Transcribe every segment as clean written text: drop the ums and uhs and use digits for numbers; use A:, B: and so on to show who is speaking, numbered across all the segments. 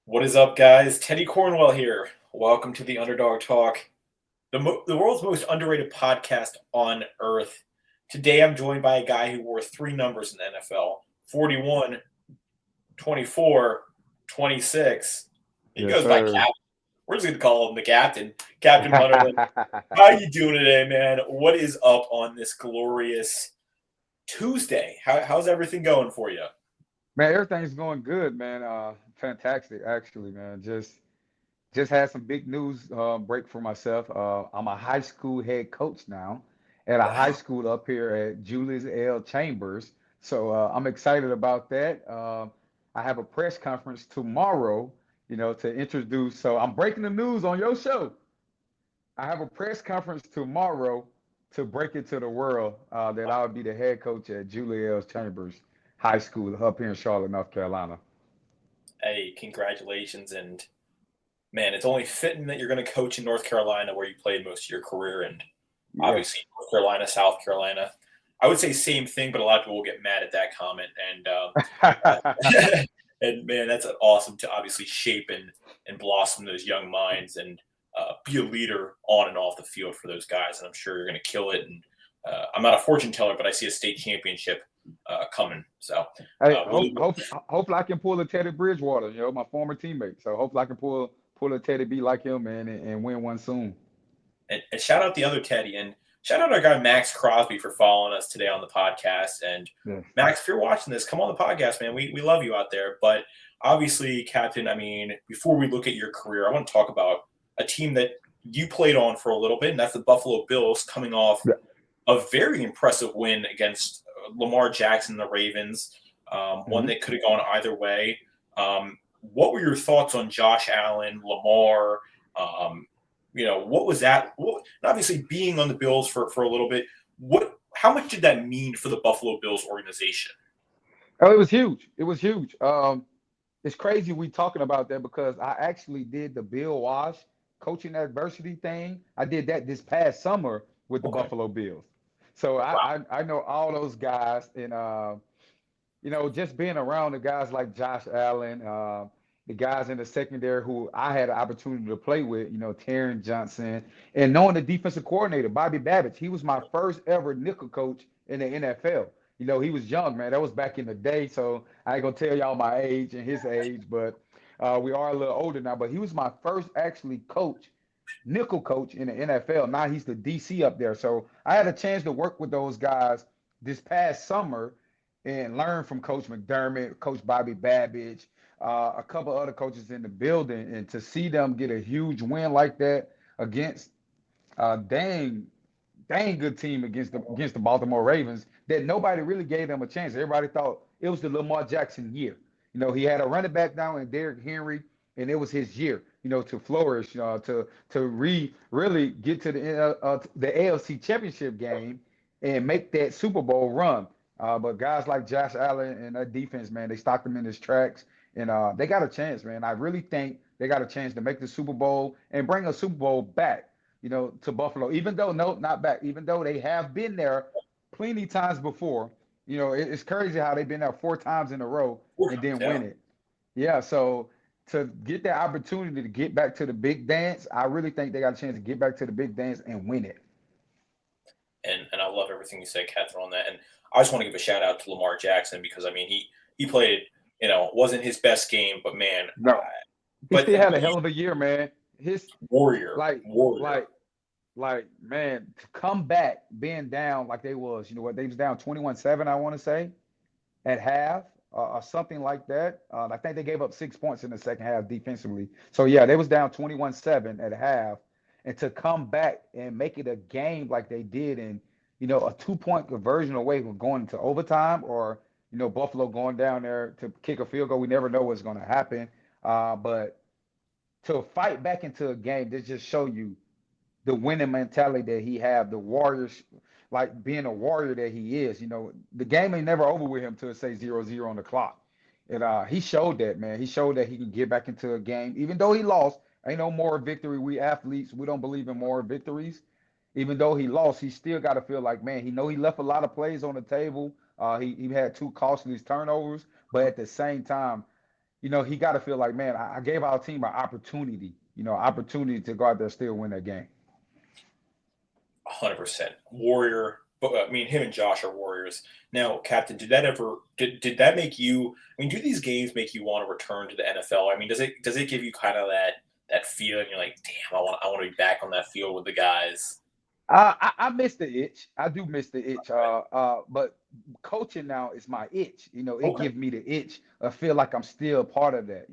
A: What is up, guys? Teddy Cornwell here. Welcome to the Underdog Talk, the world's most underrated podcast on earth. Today, I'm joined by a guy who wore three numbers in the NFL: 41, 24, 26. He
B: Yes,
A: goes by
B: sir.
A: Captain. We're just going to call him the Captain, Captain Munnerlyn. How you doing today, man? What is up on this glorious Tuesday? How's everything going for you?
B: Man, everything's going good, man. Fantastic, actually, man. Just had some big news break for myself. I'm a high school head coach now at a high
A: Wow.
B: school up here at Julius L. Chambers. So I'm excited about that. I have a press conference tomorrow, to introduce. So I'm breaking the news on your show. I have a press conference tomorrow to break it to the world that I'll be the head coach at Julia L. Chambers High School up here in Charlotte, North Carolina.
A: Hey, congratulations. And man, it's only fitting that you're going to coach in North Carolina where you played most of your career, and obviously
B: Yes.
A: North Carolina, South Carolina. I would say same thing, but a lot of people will get mad at that comment. And man, that's awesome to obviously shape and blossom those young minds and be a leader on and off the field for those guys. And I'm sure you're going to kill it. And I'm not a fortune teller, but I see a state championship coming. So
B: Hey,
A: really,
B: hopefully I can pull a Teddy Bridgewater, my former teammate. So hopefully I can pull a Teddy B like him, man, and win one soon.
A: and shout out the other Teddy, and shout out our guy Max Crosby for following us today on the podcast. And
B: Yes.
A: Max, if you're watching this, come on the podcast, man. We love you out there. But obviously, Captain, I mean, before we look at your career, I want to talk about a team that you played on for a little bit, and that's the Buffalo Bills, coming off
B: Yeah.
A: a very impressive win against Lamar Jackson and the Ravens, one
B: Mhm.
A: that could have gone either way. What were your thoughts on Josh Allen, Lamar? Um, what was that? Obviously, being on the Bills for a little bit, how much did that mean for the Buffalo Bills organization?
B: Oh, it was huge. It was huge. It's crazy we talking about that because I actually did the Bill Wash coaching adversity thing. I did that this past summer with the
A: Okay.
B: Buffalo Bills. So
A: Wow.
B: I know all those guys, and just being around the guys like Josh Allen, the guys in the secondary who I had an opportunity to play with, Taron Johnson, and knowing the defensive coordinator, Bobby Babbage. He was my first ever nickel coach in the NFL. He was young, man. That was back in the day. So I ain't gonna tell y'all my age and his age, but we are a little older now. But he was my first actually nickel coach in the NFL. Now he's the DC up there. So I had a chance to work with those guys this past summer and learn from Coach McDermott, Coach Bobby Babbage, a couple other coaches in the building, and to see them get a huge win like that against dang good team against the Baltimore Ravens that nobody really gave them a chance. Everybody thought it was the Lamar Jackson year. He had a running back down in Derrick Henry, and it was his year. To flourish, really get to the AFC Championship game and make that Super Bowl run. But guys like Josh Allen and that defense, man, they stopped him in his tracks, and they got a chance, man. I really think they got a chance to make the Super Bowl and bring a Super Bowl back, to Buffalo. Even though, no, not back. Even though they have been there plenty times before. It's crazy how they've been there 4 times in a row
A: Four
B: and
A: times,
B: then
A: yeah.
B: win it. Yeah, so to get that opportunity to get back to the big dance, I really think they got a chance to get back to the big dance and win it.
A: And I love everything you said, Catherine, on that. And I just want to give a shout out to Lamar Jackson because I mean he played, wasn't his best game, but man,
B: No, he
A: but
B: still had
A: but
B: a hell of a year, man. His
A: warrior,
B: like
A: warrior.
B: like man, to come back being down like they was, they was down 21-7, I want to say, at half, or something like that. I think they gave up 6 points in the second half defensively. So yeah, they was down 21-7 at half, and to come back and make it a game like they did, and a 2 point conversion away from going into overtime, or Buffalo going down there to kick a field goal. We never know what's going to happen, but to fight back into a game, that just show you the winning mentality that he have, the Warriors, like being a warrior that he is. The game ain't never over with him till it say 0-0 on the clock. And he showed that, man. He showed that he can get back into a game, even though he lost. Ain't no more victory. We athletes, we don't believe in more victories. Even though he lost, he still got to feel like, man, he left a lot of plays on the table. He had two costly turnovers, but at the same time, he got to feel like, man, I gave our team an opportunity, opportunity to go out there and still win that game.
A: 100% warrior. But I mean, him and Josh are warriors. Now, Captain, did that make you? I mean, do these games make you want to return to the NFL? I mean, does it give you kind of that feeling? You're like, damn, I want to be back on that field with the guys.
B: I miss the itch. I do miss the itch. But coaching now is my itch. It
A: Okay.
B: gives me the itch. I feel like I'm still part of that.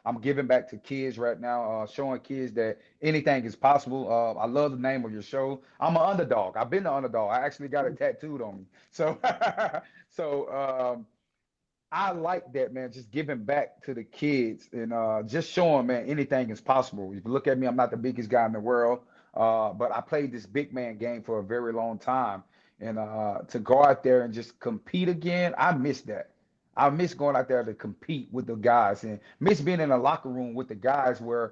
B: I'm giving back to kids right now, showing kids that anything is possible. I love the name of your show. I'm an underdog. I've been the underdog. I actually got it tattooed on me. So, so I like that, man. Just giving back to the kids and just showing, man, anything is possible. If you look at me, I'm not the biggest guy in the world, but I played this big man game for a very long time. And to go out there and just compete again, I miss that. I miss going out there to compete with the guys and miss being in a locker room with the guys where,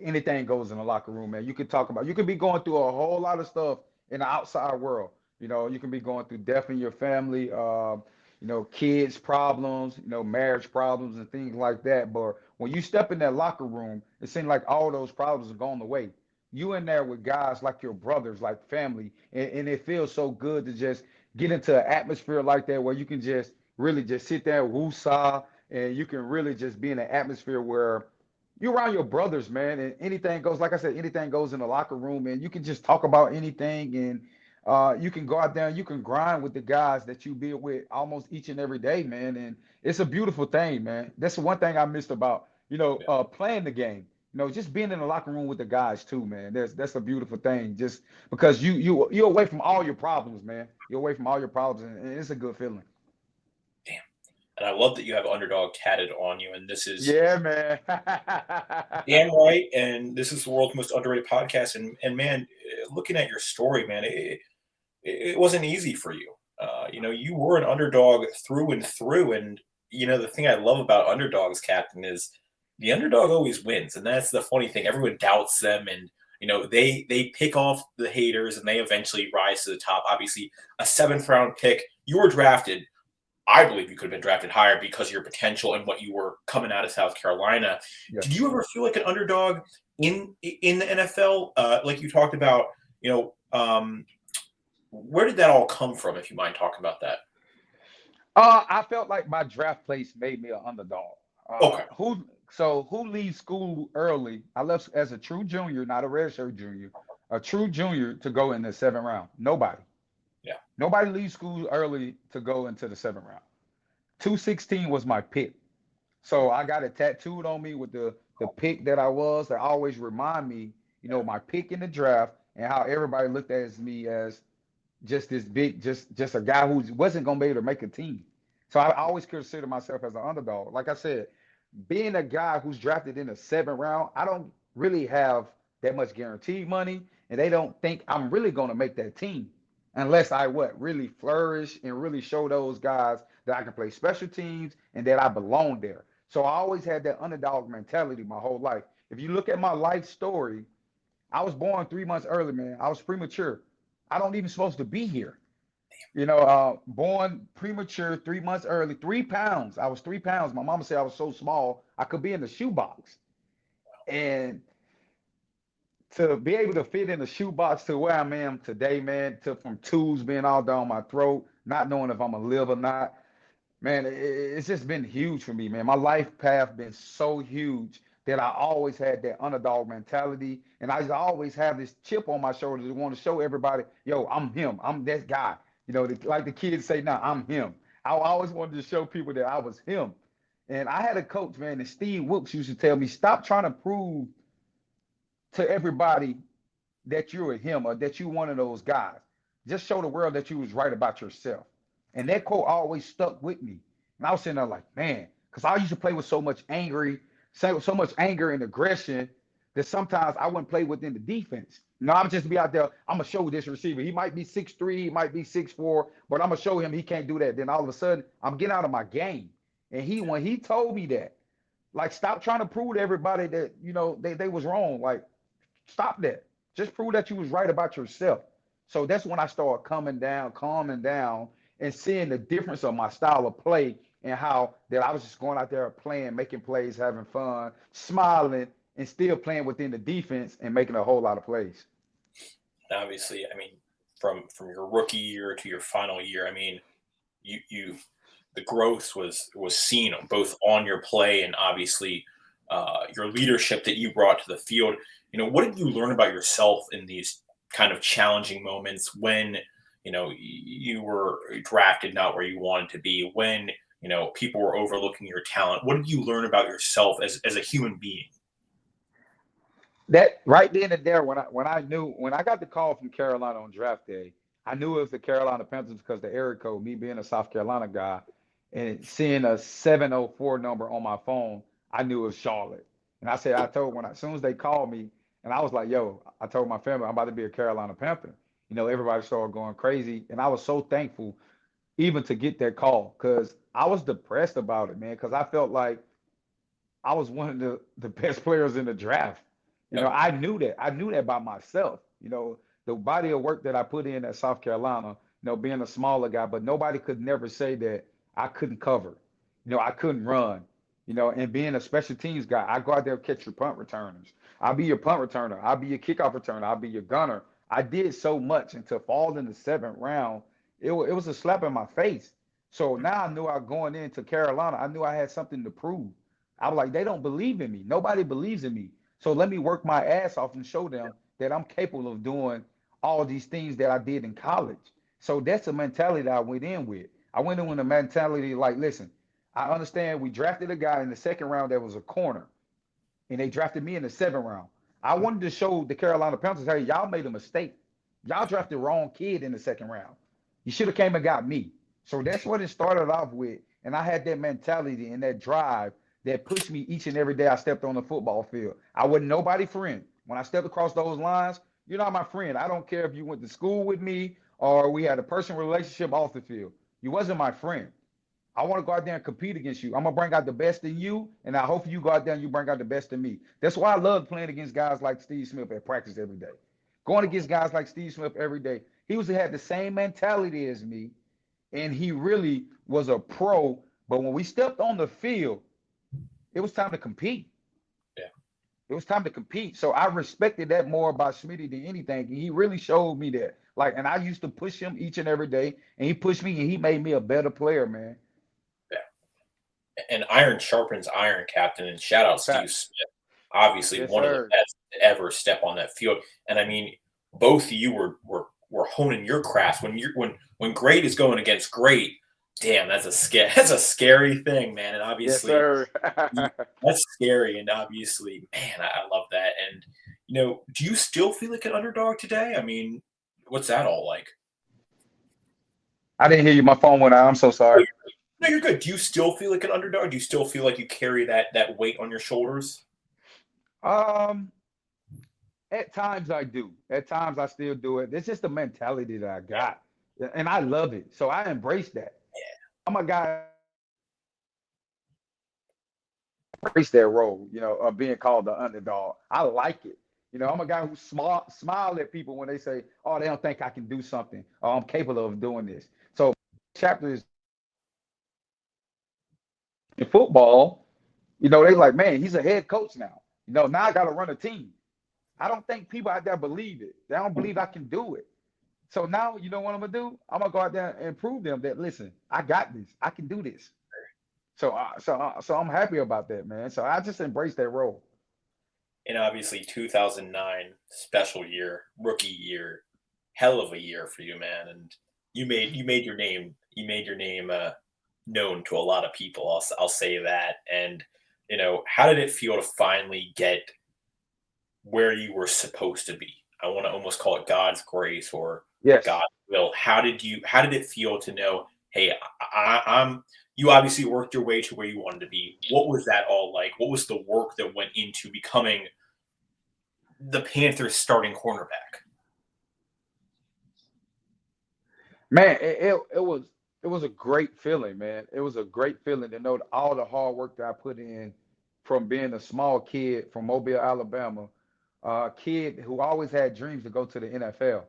B: anything goes in the locker room, man. You could be going through a whole lot of stuff in the outside world. You can be going through death in your family. Kids problems, marriage problems and things like that. But when you step in that locker room, it seems like all those problems are gone away. You in there with guys like your brothers, like family, and it feels so good to just get into an atmosphere like that where you can just really just sit there, woosah, and you can really just be in an atmosphere where you're around your brothers, man, and anything goes. Like I said, anything goes in the locker room, and you can just talk about anything, and you can go out there and you can grind with the guys that you be with almost each and every day, man. And it's a beautiful thing, man. That's the one thing I missed about,
A: Yeah.
B: playing the game. Just being in the locker room with the guys too, man. That's a beautiful thing. Just because you're away from all your problems, man. You're away from all your problems, and it's a good feeling.
A: Damn. And I love that you have underdog tatted on you, and this is
B: Yeah, man.
A: damn right. And this is the world's most underrated podcast. And man, looking at your story, man, it wasn't easy for you. You were an underdog through and through. And, the thing I love about underdogs, Captain, is the underdog always wins. And that's the funny thing. Everyone doubts them and, they pick off the haters and they eventually rise to the top. Obviously, a seventh round pick, you were drafted. I believe you could have been drafted higher because of your potential and what you were coming out of South Carolina. Did
B: Yes.
A: you ever feel like an underdog in the NFL? Like you talked about, where did that all come from? If you mind talking about that.
B: I felt like my draft place made me an underdog.
A: Okay.
B: Who leaves school early? I left as a true junior, not a redshirt junior, a true junior to go in the seventh round. Nobody.
A: Yeah.
B: Nobody leaves school early to go into the seventh round. 216 was my pick. So I got it tattooed on me with the pick that I was that always remind me,
A: Yeah.
B: my pick in the draft and how everybody looked at me as just this big, just a guy who wasn't gonna be able to make a team. So I always consider myself as an underdog. Like I said, being a guy who's drafted in the seventh round, I don't really have that much guaranteed money, and they don't think I'm really gonna make that team unless I what really flourish and really show those guys that I can play special teams and that I belong there. So I always had that underdog mentality my whole life. If you look at my life story, I was born 3 months early, man. I was premature. I don't even supposed to be here. Born premature 3 months early, 3 pounds. I was 3 pounds. My mama said I was so small I could be in the shoebox. And to be able to fit in the shoebox to where I am today, man, to from tubes being all down my throat, not knowing if I'm gonna live or not, man, it's just been huge for me, man. My life path been so huge that I always had that underdog mentality, and I just always have this chip on my shoulder to want to show everybody, yo, I'm him, I'm that guy. Like the kids say now, I'm him. I always wanted to show people that I was him. And I had a coach, man, and Steve Wilkes used to tell me, stop trying to prove to everybody that you're a him or that you one of those guys. Just show the world that you was right about yourself. And that quote always stuck with me. And I was sitting there like, man, because I used to play with so much anger and aggression that sometimes I wouldn't play within the defense. I would just be out there. I'm gonna show this receiver. He might be 6'3", he might be 6'4", but I'm gonna show him he can't do that. Then all of a sudden, I'm getting out of my game. And when he told me that, like, stop trying to prove to everybody that they was wrong. Like, stop that. Just prove that you was right about yourself. So that's when I started coming down, calming down, and seeing the difference of my style of play and how that I was just going out there playing, making plays, having fun, smiling, and still playing within the defense and making a whole lot of plays.
A: Obviously, I mean, from your rookie year to your final year, I mean, you the growth was seen both on your play and obviously your leadership that you brought to the field. What did you learn about yourself in these kind of challenging moments when you were drafted not where you wanted to be, when people were overlooking your talent? What did you learn about yourself as a human being?
B: That right then and there, when I got the call from Carolina on draft day, I knew it was the Carolina Panthers because the area code, me being a South Carolina guy, and seeing a 704 number on my phone, I knew it was Charlotte. And I told as soon as they called me, and I was like, yo, I told my family I'm about to be a Carolina Panther. Everybody started going crazy, and I was so thankful even to get that call because I was depressed about it, man, because I felt like I was one of the best players in the draft.
A: Yep.
B: I knew that. I knew that by myself. The body of work that I put in at South Carolina, being a smaller guy, but nobody could never say that I couldn't cover. I couldn't run. And being a special teams guy, I go out there and catch your punt returners. I'll be your punt returner. I'll be your kickoff returner. I'll be your gunner. I did so much, and to fall in the seventh round, it was a slap in my face. So now I knew I going into Carolina, I knew I had something to prove. I was like, they don't believe in me. Nobody believes in me. So let me work my ass off and show them that I'm capable of doing all these things that I did in college. So that's the mentality that I went in with. I went in with a mentality like, listen, I understand we drafted a guy in the second round that was a corner, and they drafted me in the seventh round. I wanted to show the Carolina Panthers, hey, y'all made a mistake. Y'all drafted the wrong kid in the second round. You should have came and got me. So that's what it started off with. And I had that mentality and that drive that pushed me each and every day I stepped on the football field. I wasn't nobody friend. When I stepped across those lines, you're not my friend. I don't care if you went to school with me or we had a personal relationship off the field. You wasn't my friend. I want to go out there and compete against you. I'm gonna bring out the best in you, and I hope you go out there and you bring out the best in me. That's why I love playing against guys like Steve Smith at practice every day. Going against guys like Steve Smith every day. Had the same mentality as me, and he really was a pro. But when we stepped on the field, it was time to compete.
A: Yeah.
B: It was time to compete. So I respected that more about Smitty than anything. And he really showed me that. Like, and I used to push him each and every day, and he pushed me, and he made me a better player, man.
A: And iron sharpens iron, Captain. And shout out Steve
B: Fact.
A: Smith, obviously
B: Yes,
A: one of the
B: sir.
A: best to ever step on that field. And I mean, both of you were honing your craft when great is going against great. Damn, that's a scary thing, man. And
B: Yes,
A: obviously,
B: sir.
A: that's scary. And obviously, man, I love that. And do you still feel like an underdog today? I mean, what's that all like?
B: I didn't hear you. My phone went out. I'm so
A: Oh,
B: sorry.
A: no, you're good. Do you still feel like an underdog? Do you still feel like you carry that weight on your shoulders?
B: Um, at times I do. At times I still do it. It's just the mentality that I
A: Yeah.
B: got. And I love it. So I embrace that. I'm a guy embrace that role, of being called the underdog. I like it. I'm a guy who smile at people when they say, "Oh, they don't think I can do something, or I'm capable of doing this." So, chapter is in football. They like, man, he's a head coach now. Now I got to run a team. I don't think people out there believe it. They don't believe I can do it. So now, you know what I'm gonna do? I'm gonna go out there and prove them that listen, I got this. I can do this. So I'm happy about that, man. So I just embrace that role.
A: And obviously 2009 special year, rookie year, hell of a year for you, man. And you made your name known to a lot of people. I'll say that. And how did it feel to finally get where you were supposed to be? I want to almost call it God's grace or
B: Yes.
A: God's will. How did it feel to know, hey, I'm you obviously worked your way to where you wanted to be. What was that all like? What was the work that went into becoming the Panthers starting cornerback?
B: Man, it was a great feeling, man. It was a great feeling to know all the hard work that I put in from being a small kid from Mobile, Alabama, a kid who always had dreams to go to the NFL.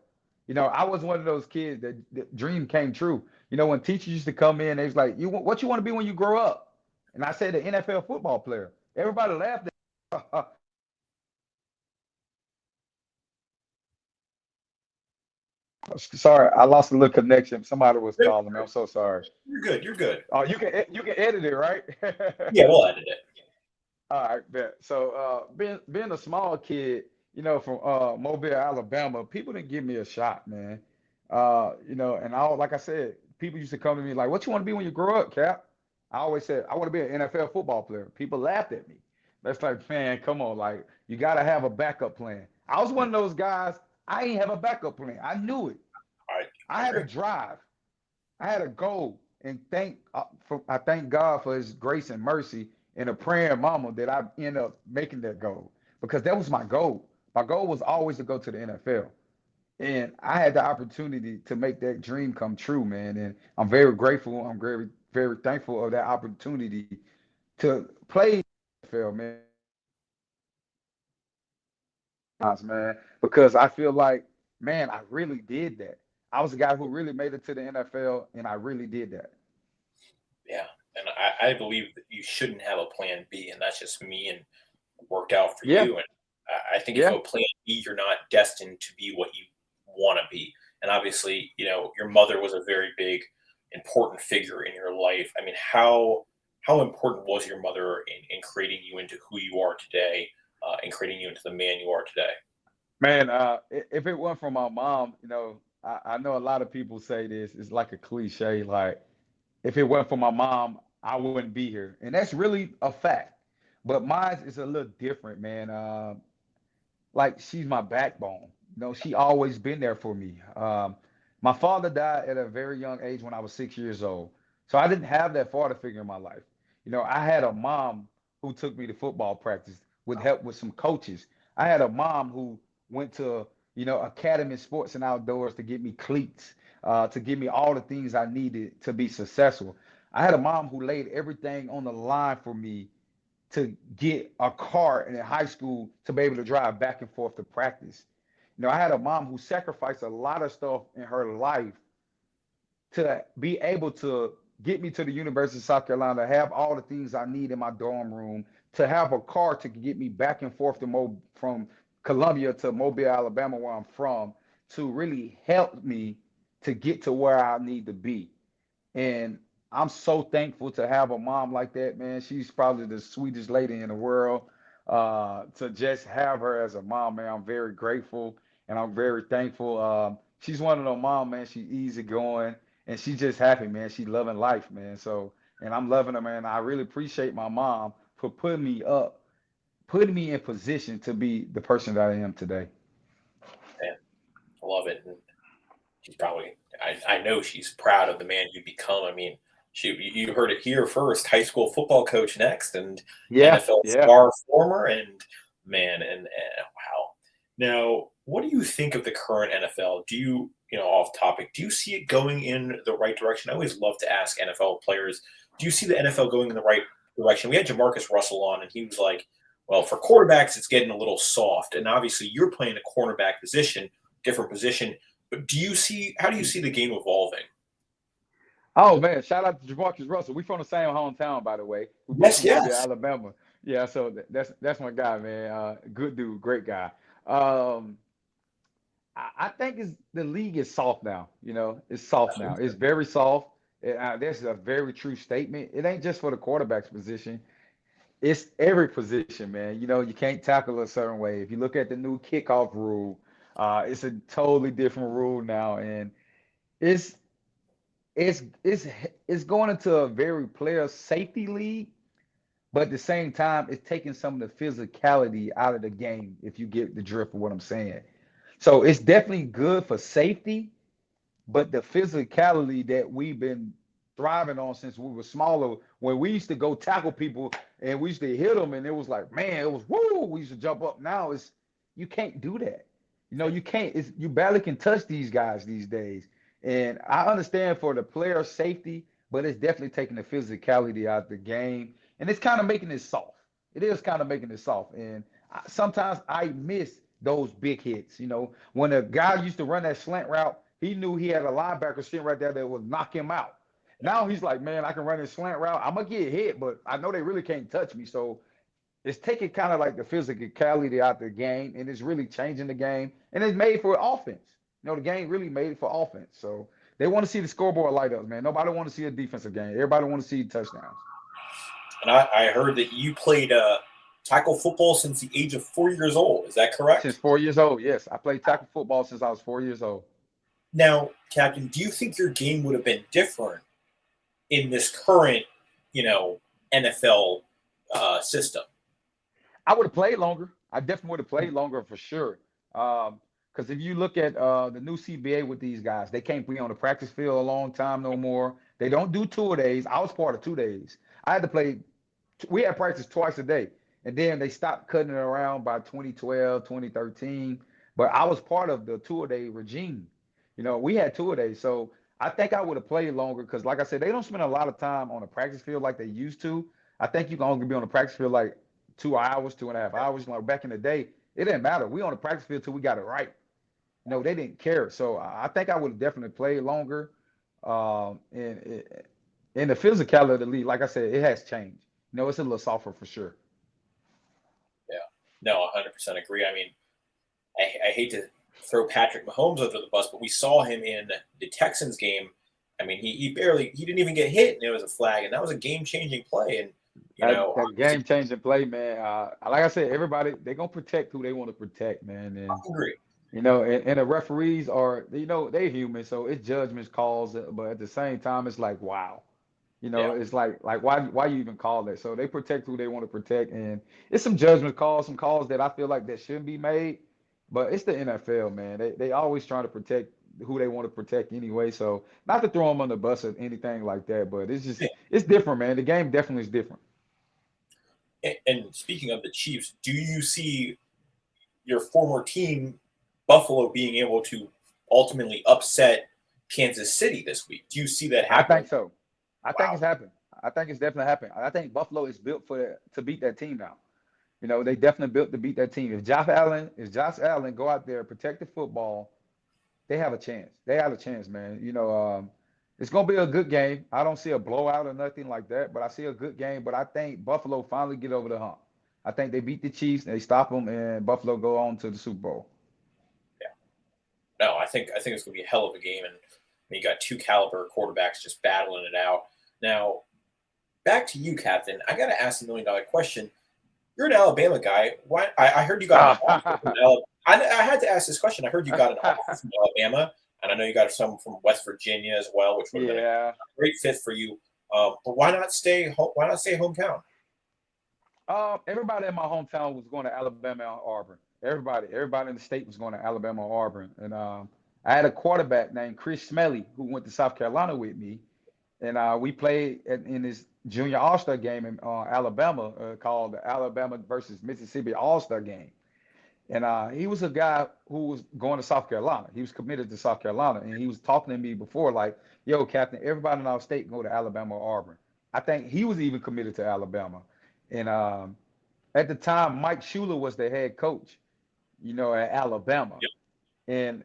B: I was one of those kids that the dream came true. When teachers used to come in, they was like, what you want to be when you grow up?" And I said, "An NFL football player." Everybody laughed at Sorry, I lost a little connection. Somebody was calling me. I'm so sorry.
A: You're good. You're good.
B: Oh, you can edit it, right?
A: Yeah, we'll edit it.
B: All right, bet. So, being a small kid, from Mobile, Alabama, people didn't give me a shot, man. And like I said, people used to come to me like, "What you want to be when you grow up, Cap?" I always said, "I want to be an NFL football player." People laughed at me. That's like, man, come on, like you got to have a backup plan. I was one of those guys. I ain't have a backup plan. I knew it.
A: I
B: I had a
A: agree.
B: drive. I had a goal, and I thank God for His grace and mercy and a praying mama that I end up making that goal because that was my goal. My goal was always to go to the NFL, and I had the opportunity to make that dream come true, man. And I'm very grateful. I'm very very thankful of that opportunity to play NFL, man, because I feel like, man, I really did that. I was a guy who really made it to the NFL, and I really did that.
A: Yeah, and I believe that you shouldn't have a plan B, and that's just me. And worked out for
B: Yeah,
A: you. And I think if you
B: yeah.
A: have a plan B, you're not destined to be what you want to be. And obviously, your mother was a very big, important figure in your life. I mean, how important was your mother in creating you into who you are today, and creating you into the man you are today?
B: Man, if it weren't for my mom, I know a lot of people say this. It's like a cliche. Like, if it weren't for my mom, I wouldn't be here, and that's really a fact. But mine is a little different, man. Like she's my backbone. She always been there for me. My father died at a very young age when I was 6 years old, so I didn't have that father figure in my life. I had a mom who took me to football practice with help with some coaches. I had a mom who went to academy sports and outdoors to get me cleats, to give me all the things I needed to be successful. I had a mom who laid everything on the line for me to get a car in high school to be able to drive back and forth to practice. I had a mom who sacrificed a lot of stuff in her life to be able to get me to the University of South Carolina, to have all the things I need in my dorm room, to have a car to get me back and forth from Columbia to Mobile, Alabama, where I'm from, to really help me to get to where I need to be. And I'm so thankful to have a mom like that, man. She's probably the sweetest lady in the world. To just have her as a mom, man, I'm very grateful and I'm very thankful. She's one of the mom, man. She's easygoing and she's just happy, man. She loving life, man. So, and I'm loving her, man. I really appreciate my mom for putting me up, putting me in position to be the person that I am today.
A: And I love it. And she's probably, I know she's proud of the man you become. I mean, you heard it here first. High school football coach next, and
B: Yeah,
A: NFL
B: yeah.
A: star former, and man, and wow. Now, what do you think of the current NFL? Do you, off topic, do you see it going in the right direction? I always love to ask NFL players, do you see the NFL going in the right direction? We had Jamarcus Russell on, and he was like, well, for quarterbacks, it's getting a little soft. And obviously, you're playing a cornerback position, different position. But how do you see the game evolving?
B: Oh man, shout out to Jamarcus Russell. We from the same hometown, by the way. We both
A: Yes,
B: from Mobile,
A: yes.
B: Alabama. Yeah, so that's my guy, man. Good dude, great guy. Um, I think the league is soft now. It's soft now. It's very soft. That's a very true statement. It ain't just for the quarterback's position. It's every position, man. You can't tackle a certain way. If you look at the new kickoff rule, it's a totally different rule now, and it's it's going into a very player safety league, but at the same time, it's taking some of the physicality out of the game. If you get the drift of what I'm saying, so it's definitely good for safety, but the physicality that we've been thriving on since we were smaller, when we used to go tackle people and we used to hit them, and it was like, man, it was woo. We used to jump up. Now it's you can't do that. You can't. You barely can touch these guys these days. And I understand for the player safety, but it's definitely taking the physicality out of the game, and it's kind of making it soft. It is kind of making it soft, and sometimes I miss those big hits. When a guy used to run that slant route, he knew he had a linebacker sitting right there that would knock him out. Now he's like, man, I can run this slant route. I'm gonna get hit, but I know they really can't touch me. So it's taking kind of like the physicality out the game, and it's really changing the game. And it's made for offense. The game really made for offense. So they want to see the scoreboard light up, man. Nobody want to see a defensive game. Everybody want to see touchdowns.
A: And I heard that you played tackle football since the age of 4 years old. Is that
B: Since
A: correct?
B: 4 years old, yes, I played tackle football since I was 4 years old.
A: Now, Captain, do you think your game would have been different in this current, NFL system?
B: I would have played longer. I definitely would have played longer for sure. Because if you look at the new CBA with these guys, they can't be on the practice field a long time no more. They don't do 2 days. I was part of 2 days. I had to play. We had practice twice a day, and then they stopped cutting it around by 2012, 2013. But I was part of the 2 day regime. We had 2 days, so I think I would have played longer because, like I said, they don't spend a lot of time on the practice field like they used to. I think you can only be on the practice field like 2 hours, 2.5 hours. Like back in the day, it didn't matter. We on the practice field till we got it right. They didn't care. So I think I would have definitely played longer. And in the physicality of the league, like I said, it has changed. It's a little softer for sure.
A: Yeah. No, 100% agree. I mean, I hate to throw Patrick Mahomes under the bus, but we saw him in the Texans game. I mean, he didn't even get hit, and it was a flag, and that was a game-changing play. And
B: That game changing play, man. Like I said, everybody they're gonna protect who they want to protect, man.
A: I
B: And
A: agree.
B: and the referees are, they're human, so it's judgments calls, but at the same time, it's like, wow.
A: Yeah.
B: It's like why you even call that? So they protect who they want to protect, and it's some judgment calls, some calls that I feel like that shouldn't be made, but it's the NFL, man. They always trying to protect who they want to protect anyway. So not to throw them on the bus or anything like that, but it's different, man. The game definitely is different.
A: And speaking of the Chiefs, do you see your former team, Buffalo, being able to ultimately upset Kansas City this week? Do you see that
B: I
A: happening?
B: think so. I think
A: Wow.
B: it's happened. I think it's definitely happened. I think Buffalo is built to beat that team now. They definitely built to beat that team. If Josh Allen go out there, protect the football, they have a chance. They have a chance, man. It's gonna be a good game. I don't see a blowout or nothing like that, but I see a good game. But I think Buffalo finally get over the hump. I think they beat the Chiefs, they stop them, and Buffalo go on to the Super Bowl.
A: Yeah. No, I think it's going to be a hell of a game, and you got two caliber quarterbacks just battling it out. Now, back to you, Captain. I got to ask $1 million question. You're an Alabama guy. Why? I heard you got an offer from Alabama. I had to ask this question. I heard you got an offer from Alabama, and I know you got some from West Virginia as well, which would have been a
B: Yeah.
A: great fit for you. But why not stay? Why not stay hometown?
B: Everybody in my hometown was going to Alabama and Auburn. Everybody in the state was going to Alabama or Auburn. And I had a quarterback named Chris Smelly who went to South Carolina with me. And we played in this junior All-Star game in Alabama called the Alabama versus Mississippi All-Star game. And he was a guy who was going to South Carolina. He was committed to South Carolina, and he was talking to me before, like, "Yo, Captain, everybody in our state can go to Alabama or Auburn." I think he was even committed to Alabama. And at the time, Mike Shula was the head coach, at Alabama.
A: Yep.
B: And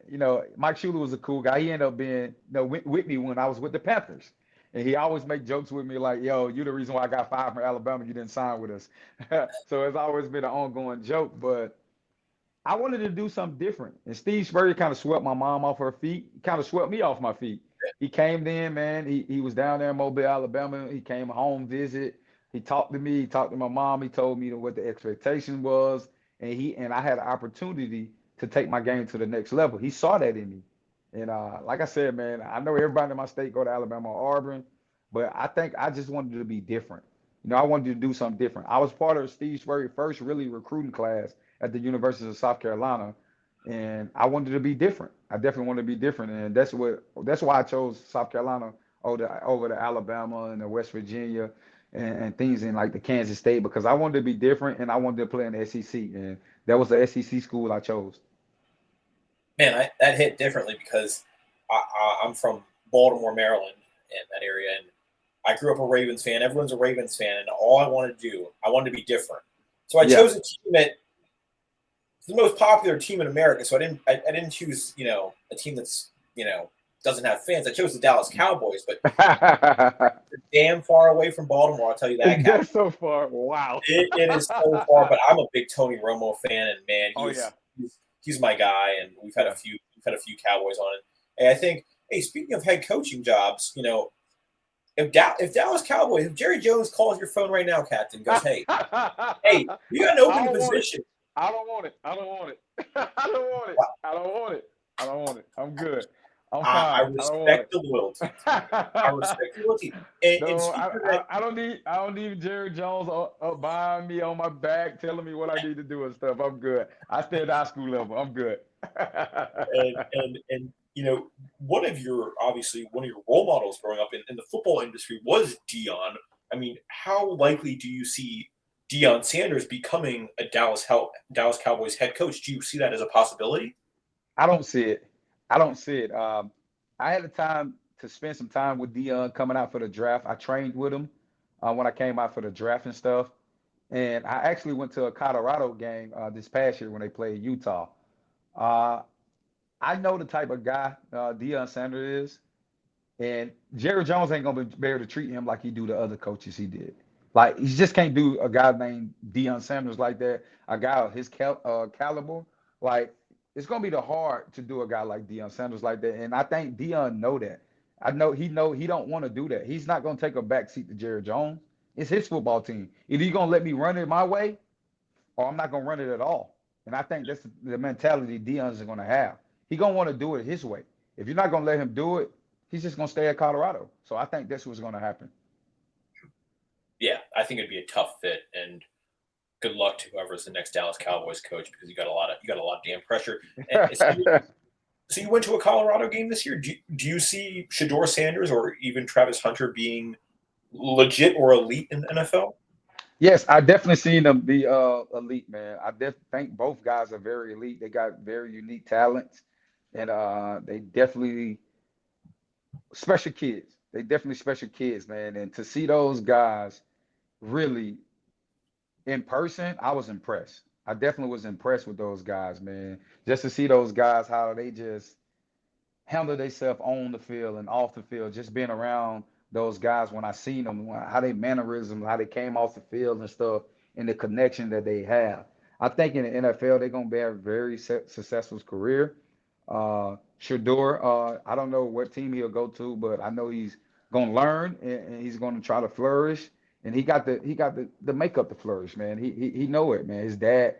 B: Mike Shula was a cool guy. He ended up being, with me when I was with the Panthers. And he always make jokes with me like, "Yo, you the reason why I got fired from Alabama. You didn't sign with us." So it's always been an ongoing joke. But I wanted to do something different. And Steve Spurrier kind of swept my mom off her feet. He kind of swept me off my feet. He came in, man. He was down there in Mobile, Alabama. He came home visit. He talked to me. He talked to my mom. He told me what the expectation was, and I had an opportunity to take my game to the next level. He saw that in me, and like I said, man, I know everybody in my state go to Alabama or Auburn, but I think I just wanted to be different. I wanted to do something different. I was part of Steve Spurrier's first really recruiting class at the University of South Carolina, and I wanted to be different. I definitely wanted to be different, and that's why I chose South Carolina over the Alabama and the West Virginia and things in like the Kansas State because I wanted to be different and I wanted to play in the SEC, and that was the SEC school I chose.
A: Man, that hit differently because I'm from Baltimore, Maryland, in that area, and I grew up a Ravens fan. Everyone's a Ravens fan, and all I wanted to be different. So I
B: Yeah,
A: chose a team that the most popular team in America, so I didn't choose a team that's doesn't have fans. I chose the Dallas Cowboys, but they're damn far away from Baltimore. I'll tell you that, Captain.
B: That's so far. Wow.
A: It is so far, but I'm a big Tony Romo fan, and man,
B: Oh yeah.
A: he's my guy, and
B: Yeah.
A: we've had a few Cowboys on it. And I think, hey, speaking of head coaching jobs, if Dallas Cowboys, if Jerry Jones calls your phone right now, Captain, goes, hey, you got an
B: I
A: open
B: don't want it.
A: position.
B: I don't want it. I don't want it. I don't want it. I don't want it. I don't want it. I'm good. I'm
A: I
B: fine. I don't want
A: respect the loyalty. I respect the loyalty. And
B: No,
A: speaking of that,
B: I don't need Jerry Jones up behind me on my back telling me what I need to do and stuff. I'm good. I stay at high school level. I'm good.
A: and one of your role models growing up in the football industry was Dion. I mean, how likely do you see Dion Sanders becoming a Dallas Cowboys head coach? Do you see that as a possibility?
B: I don't see it. I don't see it. I had the time to spend some time with Dion coming out for the draft. I trained with him when I came out for the draft and stuff. And I actually went to a Colorado game this past year when they played Utah. Uh, I know the type of guy Deion Sanders is, and Jerry Jones ain't gonna be able to treat him like he do the other coaches he did. Like he just can't do a guy named Deion Sanders like that. A guy of his caliber, like it's gonna be the hard to do a guy like Deion Sanders like that. And I think Deion know that. I know he don't want to do that. He's not gonna take a back seat to Jerry Jones. It's his football team. Either you gonna let me run it my way, or I'm not gonna run it at all. And I think that's the mentality Dion's gonna have. He gonna want to do it his way. If you're not gonna let him do it, he's just gonna stay at Colorado. So I think that's what's gonna happen.
A: Yeah, I think it'd be a tough fit, and good luck to whoever's the next Dallas Cowboys coach because you got a lot of damn pressure. And so you went to a Colorado game this year. Do you see Shador Sanders or even Travis Hunter being legit or elite in the NFL?
B: Yes, I definitely seen them be elite, man. I think both guys are very elite. They got very unique talents, and they definitely special kids. They definitely special kids, man. And to see those guys really in person, I was impressed. I definitely was impressed with those guys, man. Just to see those guys, how they just handle themselves on the field and off the field, just being around those guys when I seen them, how they mannerisms, how they came off the field and stuff, and the connection that they have. I think in the NFL, they're going to have a very successful career. Shador, I don't know what team he'll go to, but I know he's going to learn and he's going to try to flourish. And he got the makeup to flourish, man. He know it, man. His dad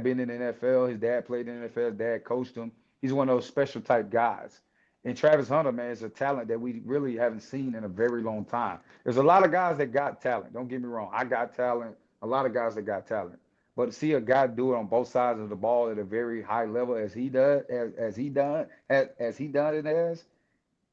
B: been in the NFL. His dad played in the NFL. His dad coached him. He's one of those special type guys. And Travis Hunter, man, is a talent that we really haven't seen in a very long time. There's a lot of guys that got talent. Don't get me wrong. I got talent. A lot of guys that got talent. But to see a guy do it on both sides of the ball at a very high level as he does, as he done it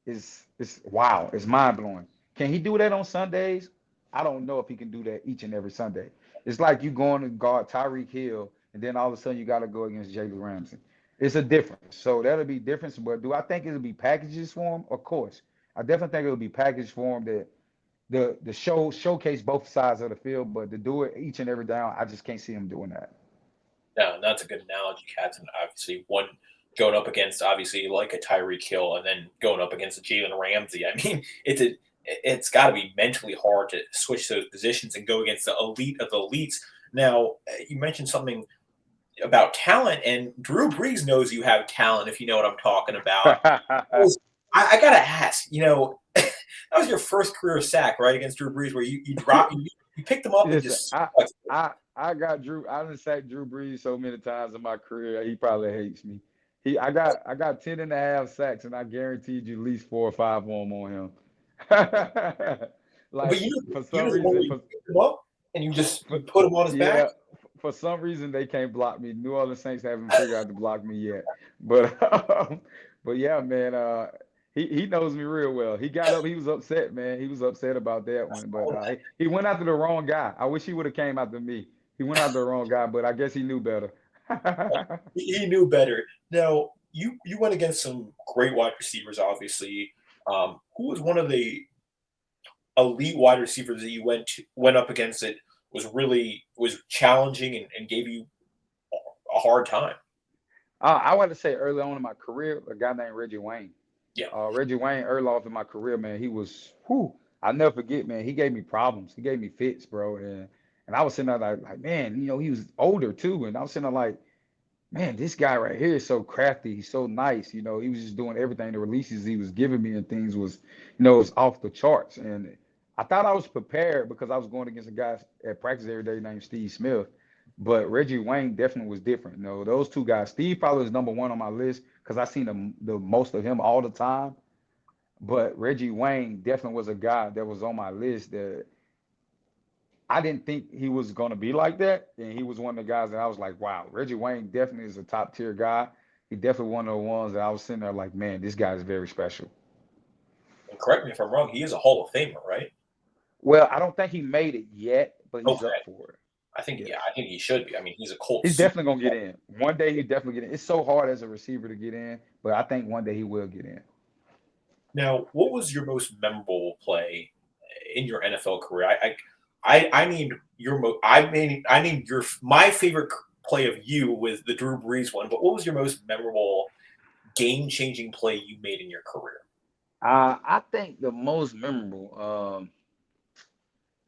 B: is wow. It's mind blowing. Can he do that on Sundays? I don't know if he can do that each and every Sunday. It's like you going to guard Tyreek Hill, and then all of a sudden you got to go against Jalen Ramsey. It's a difference. So that'll be difference. But do I think it'll be packages for him? Of course. I definitely think it'll be packaged for him that the showcase both sides of the field, but to do it each and every down, I just can't see him doing that.
A: No, that's a good analogy, Captain. Obviously, one going up against obviously like a Tyreek Hill, and then going up against a Jalen Ramsey. I mean, it's got to be mentally hard to switch those positions and go against the elite of the elites. Now, you mentioned something about talent, and Drew Brees knows you have talent if you know what I'm talking about. I gotta ask, that was your first career sack, right, against Drew Brees, where you picked him up and
B: Listen,
A: just
B: I got Drew. I done sacked Drew Brees so many times in my career. He probably hates me. I got 10 and a half sacks, and I guaranteed you at least 4 or 5 of them on him.
A: but
B: Like for
A: you
B: some
A: know the one
B: reason,
A: where you picked him up and
B: for
A: you put him on his back.
B: yeah, for some reason they can't block me. New Orleans Saints haven't figured out to block me yet. But but yeah, man, he knows me real well. He got up, he was upset, man. He was upset about that one. But he went after the wrong guy. I wish he would have came after me. He went after the wrong guy, but I guess he knew better.
A: He knew better. Now you went against some great wide receivers, obviously. Who was one of the elite wide receivers that you went up against? It was challenging and gave you a hard time.
B: I want to say early on in my career, a guy named Reggie Wayne.
A: Yeah,
B: Reggie Wayne, early off in my career, man, he was, whew, I'll never forget, man. He gave me problems. He gave me fits, bro. And I was sitting there like, man, he was older too. And I was sitting there like, man, this guy right here is so crafty. He's so nice. He was just doing everything. The releases he was giving me and things was, was off the charts. And I thought I was prepared because I was going against a guy at practice every day named Steve Smith. But Reggie Wayne definitely was different. Those two guys. Steve probably is number one on my list because I seen the most of him all the time. But Reggie Wayne definitely was a guy that was on my list that I didn't think he was going to be like that. And he was one of the guys that I was like, wow, Reggie Wayne definitely is a top tier guy. He definitely one of the ones that I was sitting there like, man, this guy is very special.
A: and correct me if I'm wrong. He is a Hall of Famer, right?
B: Well, I don't think he made it yet, but he's
A: Okay,
B: up for it.
A: I think
B: Yes.
A: yeah, I think he should be. I mean, he's a Colts
B: He's
A: super.
B: definitely going to get in. One day he definitely get in. It's so hard as a receiver to get in, but I think one day he will get in.
A: Now, what was your most memorable play in your NFL career? I named your I named your my favorite play of you was the Drew Brees one. But what was your most memorable game changing play you made in your career?
B: I think the most memorable,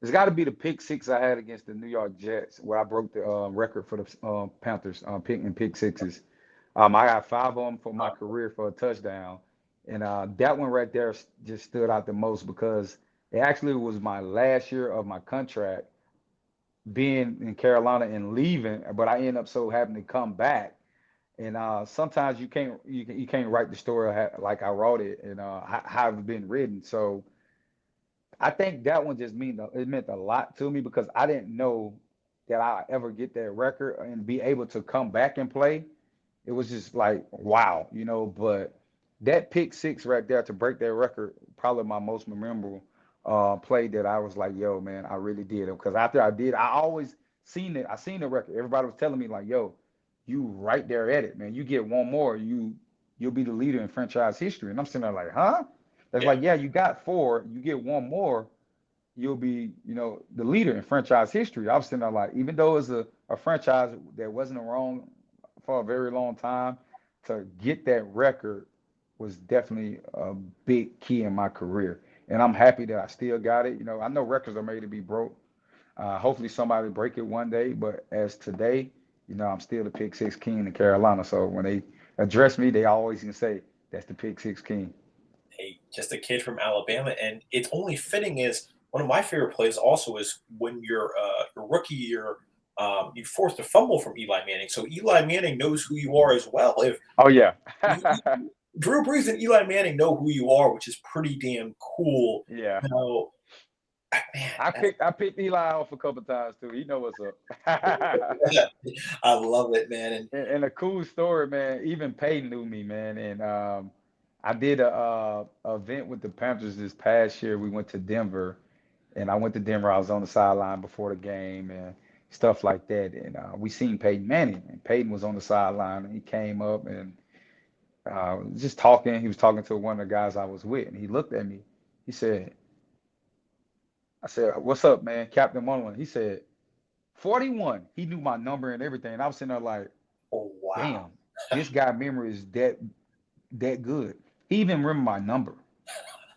B: it's got to be the pick six I had against the New York Jets, where I broke the record for the Panthers pick sixes. I got five of them for my career for a touchdown, and that one right there just stood out the most because it actually was my last year of my contract being in Carolina and leaving, but I ended up so having to come back. And sometimes you can't write the story like I wrote it and how it's been written. So I think that one just it meant a lot to me because I didn't know that I ever get that record and be able to come back and play. It was just like wow. But that pick six right there to break that record, probably my most memorable play that I was like, yo, man, I really did it. Because after I did, I always seen it. I seen the record. Everybody was telling me like, yo, you right there at it, man. You get one more, you'll be the leader in franchise history. And I'm sitting there like, huh? That's
A: Yeah,
B: like, yeah, you got four, you get one more, you'll be, the leader in franchise history. I was sitting there like, even though it's a franchise that wasn't around for a very long time, to get that record was definitely a big key in my career. And I'm happy that I still got it. I know records are made to be broke. Hopefully somebody break it one day, but as today, I'm still the pick six king in Carolina. So when they address me, they always can say that's the pick six king.
A: just a kid from Alabama, and it's only fitting is one of my favorite plays. Also, is when your rookie year, you forced a fumble from Eli Manning, so Eli Manning knows who you are as well. If
B: Oh yeah.
A: Drew Brees and Eli Manning know who you are, which is pretty damn cool.
B: Yeah.
A: Now, man,
B: I picked Eli off a couple times too. He know what's up.
A: I love it, man. And
B: And a cool story, man. Even Peyton knew me, man. And I did a event with the Panthers this past year. We went to Denver, and I went to Denver. I was on the sideline before the game and stuff like that. And we seen Peyton Manning, and Peyton was on the sideline, and he came up and just talking. He was talking to one of the guys I was with, and he looked at me. He said, "I said, what's up, man, Captain Munnerlyn?" He said, 41. He knew my number and everything. And I was sitting there like,
A: oh wow,
B: damn, this guy memory is that good. He even remember my number.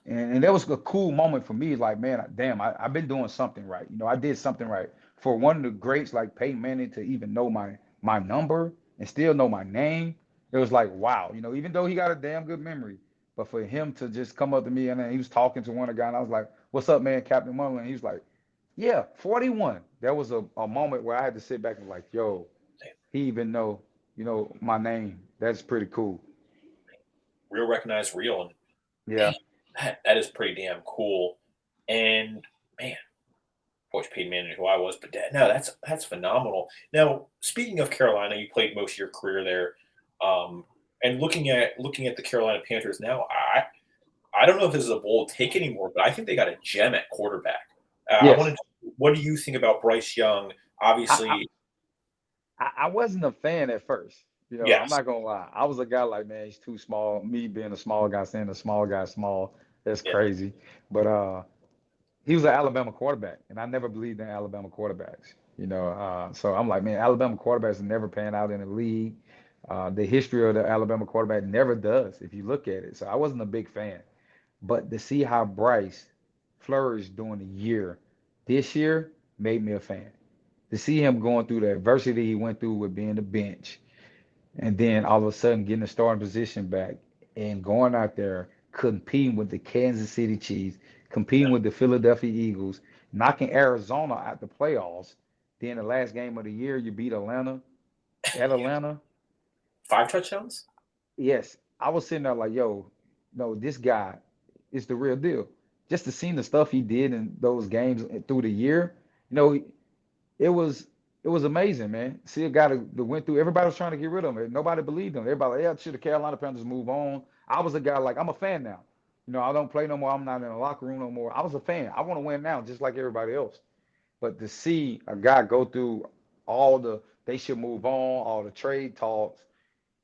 B: And that was a cool moment for me. Like, man, damn, I've been doing something right. I did something right. For one of the greats like Peyton Manning to even know my number and still know my name, it was like, wow. Even though he got a damn good memory, but for him to just come up to me and then he was talking to one of the guys, and I was like, what's up, man, Captain Munnerlyn? He was like, yeah, 41. That was a moment where I had to sit back and like, yo, he even know, my name. That's pretty cool.
A: real recognize real, and
B: Yeah.
A: that is pretty damn cool. And man, Coach Peyton Manning, who I was, but no, that's phenomenal. Now, speaking of Carolina, you played most of your career there, and looking at the Carolina Panthers now, I don't know if this is a bold take anymore, but I think they got a gem at quarterback. I
B: Yes.
A: wanted. What do you think about Bryce Young?
B: I,
A: Obviously,
B: I wasn't a fan at first. I'm
A: yes,
B: not gonna lie. I was a guy like, man, he's too small. Me being a small guy, saying a small guy small, that's
A: yeah,
B: crazy. But he was an Alabama quarterback, and I never believed in Alabama quarterbacks. So I'm like, man, Alabama quarterbacks never pan out in the league. The history of the Alabama quarterback never does if you look at it. So I wasn't a big fan. But to see how Bryce flourished during the year this year made me a fan. To see him going through the adversity he went through with being the bench, and then all of a sudden getting the starting position back and going out there competing with the Kansas City Chiefs, competing with the Philadelphia Eagles, knocking Arizona out the playoffs. Then the last game of the year, you beat Atlanta at Atlanta.
A: 5 touchdowns.
B: Yes, I was sitting there like, yo, no, this guy is the real deal. Just to see the stuff he did in those games through the year, you know, it was it was amazing, man. See a guy that went through. Everybody was trying to get rid of him. Nobody believed him. Everybody like, yeah, should the Carolina Panthers move on? I was a guy like I'm a fan now. I don't play no more. I'm not in the locker room no more. I was a fan. I want to win now, just like everybody else. But to see a guy go through all the they should move on, all the trade talks,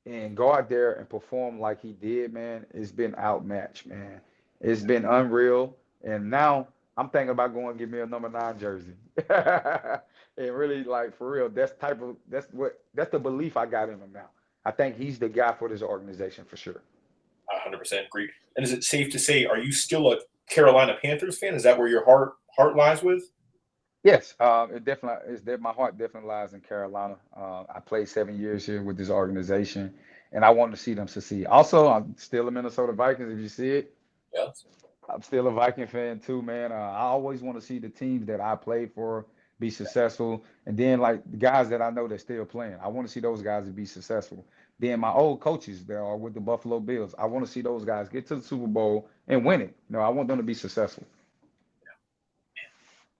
B: and go out there and perform like he did, man, it's been outmatched, man. It's been unreal. And now I'm thinking about going to get me a number 9 jersey. And really, like, for real, that's the belief I got in him now. I think he's the guy for this organization for sure.
A: 100% agree. And is it safe to say, are you still a Carolina Panthers fan? Is that where your heart lies with?
B: Yes, it definitely is that my heart definitely lies in Carolina. I played 7 years here with this organization, and I want to see them succeed. Also, I'm still a Minnesota Vikings. If you see it,
A: Yes.
B: I'm still a Viking fan too, man. I always want to see the teams that I played for be successful, and then like the guys that I know that still playing. I want to see those guys to be successful. Then my old coaches that are with the Buffalo Bills, I want to see those guys get to the Super Bowl and win it. I want them to be successful.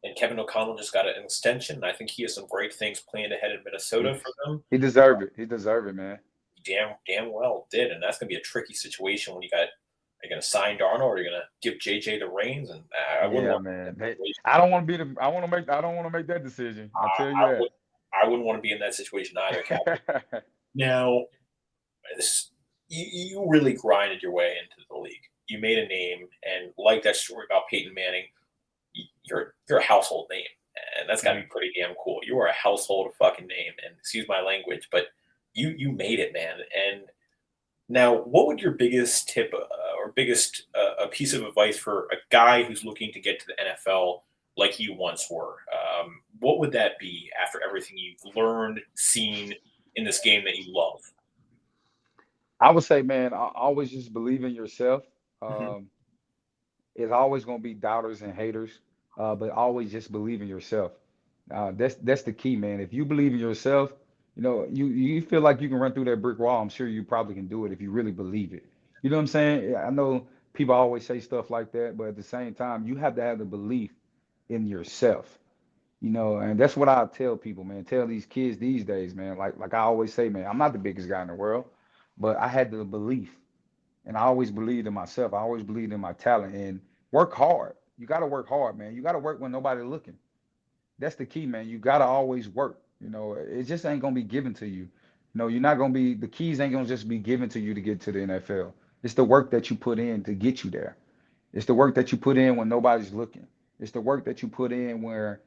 A: And Kevin O'Connell just got an extension. And I think he has some great things planned ahead in
B: He,
A: Minnesota for them.
B: he deserved it. He deserved it, man.
A: Damn well did. And that's going to be a tricky situation when you're going to sign Darnold or you're going to give JJ the reins. And I wouldn't
B: Yeah,
A: want
B: man.
A: that situation.
B: I don't want to be the. I don't want to make that decision. I tell you
A: I, would, I wouldn't want to be in that situation either, Captain.
B: that.
A: Now, this, you really grinded your way into the league. You made a name, and like that story about Peyton Manning, you're a household name, and that's got to be pretty damn cool. You are a household fucking name, and excuse my language, but you made it, man. And now, what would your biggest tip or biggest a piece of advice for a guy who's looking to get to the NFL like you once were? What would that be after everything you've learned, seen in this game that you love?
B: I would say, man, always just believe in yourself.
A: Hmm.
B: Um, it's always going to be doubters and haters, but always just believe in yourself. That's the key, man. If you believe in yourself, you feel like you can run through that brick wall. I'm sure you probably can do it if you really believe it. You know what I'm saying? Yeah, I know people always say stuff like that, but at the same time, you have to have the belief in yourself. And that's what I tell people, man. Tell these kids these days, man. Like I always say, man, I'm not the biggest guy in the world, but I had the belief, and I always believed in myself. I always believed in my talent, and work hard. You got to work hard, man. You got to work when nobody's looking. That's the key, man. You got to always work. It just ain't gonna be given to you. You're not gonna be the keys ain't gonna just be given to you to get to the NFL. It's the work that you put in to get you there. It's the work that you put in when nobody's looking. It's the work that you put in where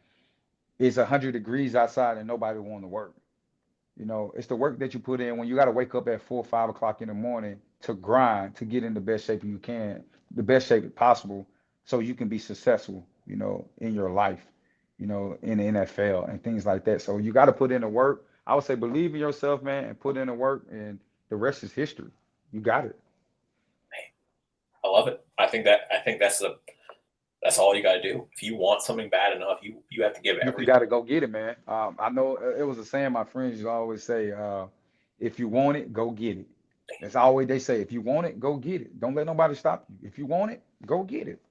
B: it's 100 degrees outside and nobody want to work. It's the work that you put in when you got to wake up at 4 or 5 o'clock in the morning to grind to get in the best shape you can, the best shape possible, so you can be successful, in your life, in the NFL and things like that. So you got to put in the work. I would say believe in yourself, man, and put in the work, and the rest is history. You got it.
A: I love it. I think that's all you got to do. If you want something bad enough, you have to give
B: You
A: everything.
B: got to go get it, man. I know it was a saying my friends used to always say, if you want it, go get it. That's always they say. If you want it, go get it. Don't let nobody stop you. If you want it, go get it.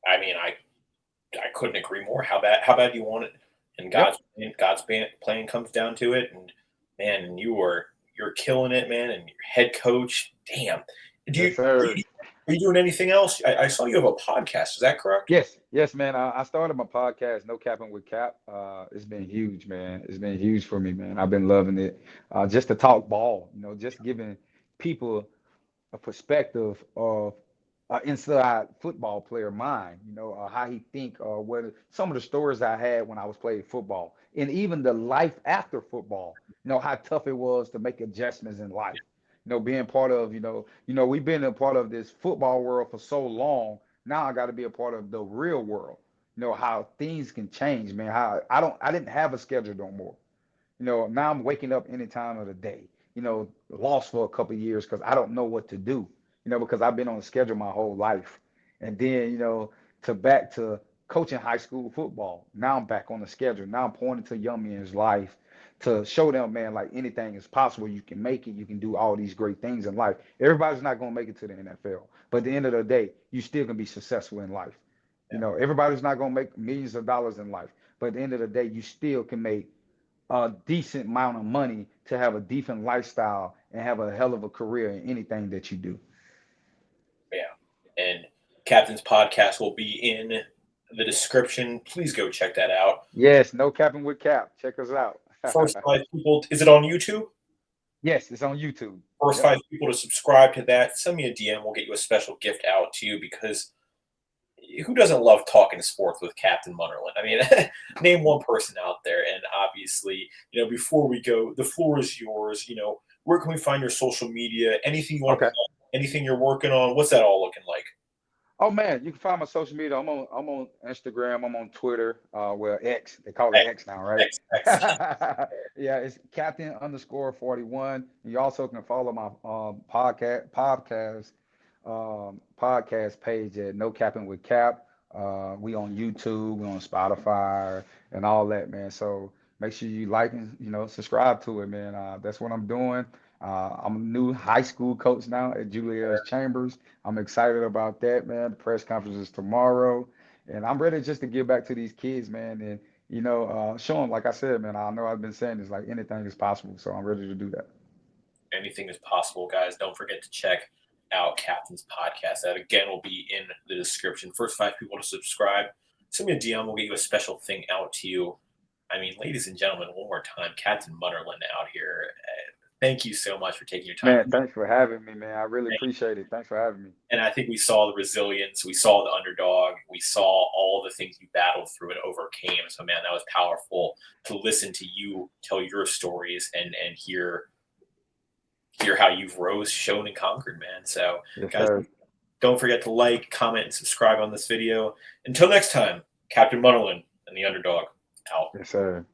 A: I mean, I couldn't agree more. How bad do you want it? And
B: Yep.
A: God's plan comes down to it. And man, you're killing it, man. And your head coach, damn. Do
B: Yes,
A: you
B: sir.
A: are you doing anything else? I saw you have a podcast. Is that correct?
B: Yes, yes, man. I started my podcast, No Capping with Cap. It's been huge, man. It's been huge for me, man. I've been loving it. Just to talk ball, just giving people a perspective of inside football player mind, how he think, what some of the stories I had when I was playing football, and even the life after football, how tough it was to make adjustments in life. Being part of, we've been a part of this football world for so long. Now I got to be a part of the real world. How things can change, man. How I didn't have a schedule no more. Now I'm waking up any time of the day. Lost for a couple of years because I don't know what to do. Because I've been on a schedule my whole life, and then to back to coaching high school football. Now I'm back on the schedule. Now I'm pointing to young men's life to show them, man, like anything is possible. You can make it. You can do all these great things in life. Everybody's not going to make it to the NFL, but at the end of the day, you still can be successful in life. Everybody's not going to make millions of dollars in life, but at the end of the day, you still can make a decent amount of money to have a decent lifestyle and have a hell of a career in anything that you do.
A: Yeah. And Captain's podcast will be in the description. Please go check that out.
B: Yes, No Capping with Cap. Check us out.
A: First 5 people, is it on YouTube?
B: Yes, it's on YouTube.
A: First 5 people to subscribe to that, send me a DM. We'll get you a special gift out to you, because who doesn't love talking sports with Captain Munnerlyn? I mean, name one person out there. And obviously, before we go, the floor is yours. Where can we find your social media? Anything you want to plug, anything you're working on? What's that all looking like?
B: Oh man, you can find my social media. I'm on Instagram. I'm on Twitter. Well, X. They call it X now, right? Yeah, it's Captain_41. You also can follow my podcast page at No Capping with Cap. We on YouTube, we on Spotify, and all that, man. So make sure you like and subscribe to it, man. That's what I'm doing. I'm a new high school coach now at Julia's Chambers. I'm excited about that, man. The press conference is tomorrow, and I'm ready just to give back to these kids, man, and show them, like I said, man. I know I've been saying this, like anything is possible, so I'm ready to do that.
A: Anything is possible, guys. Don't forget to check out Captain's podcast. That again will be in the description. First 5 people to subscribe, send me a DM. We'll get you a special thing out to you. I mean, ladies and gentlemen, one more time, Captain Munnerlyn out here. Thank you so much for taking your time.
B: Man, thanks for having me, man. I really appreciate it. Thanks for having me.
A: And I think we saw the resilience. We saw the underdog. We saw all the things you battled through and overcame. So, man, that was powerful to listen to you tell your stories and hear how you've rose, shown, and conquered, man. So,
B: yes,
A: guys,
B: sir.
A: Don't forget to like, comment, and subscribe on this video. Until next time, Captain Munnerlyn and the Underdog out.
B: Yes, sir.